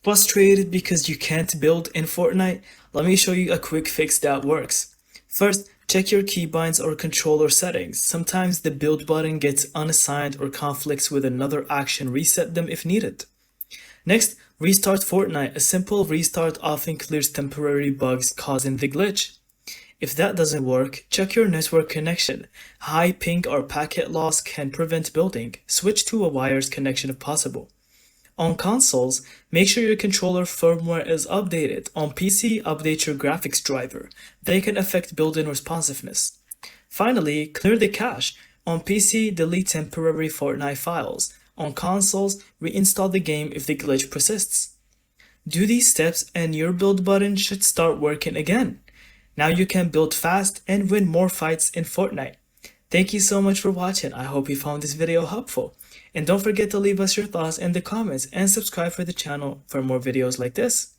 Frustrated because you can't build in Fortnite? Let me show you a quick fix that works. First, check your keybinds or controller settings. Sometimes the build button gets unassigned or conflicts with another action. Reset them if needed. Next, restart Fortnite. A simple restart often clears temporary bugs causing the glitch. If that doesn't work, check your network connection. High ping or packet loss can prevent building. Switch to a wired connection if possible. On consoles, make sure your controller firmware is updated. On PC, update your graphics driver. They can affect build-in responsiveness. Finally, clear the cache. On PC, delete temporary Fortnite files. On consoles, reinstall the game if the glitch persists. Do these steps and your build button should start working again. Now you can build fast and win more fights in Fortnite. Thank you so much for watching. I hope you found this video helpful. And don't forget to leave us your thoughts in the comments and subscribe for the channel for more videos like this.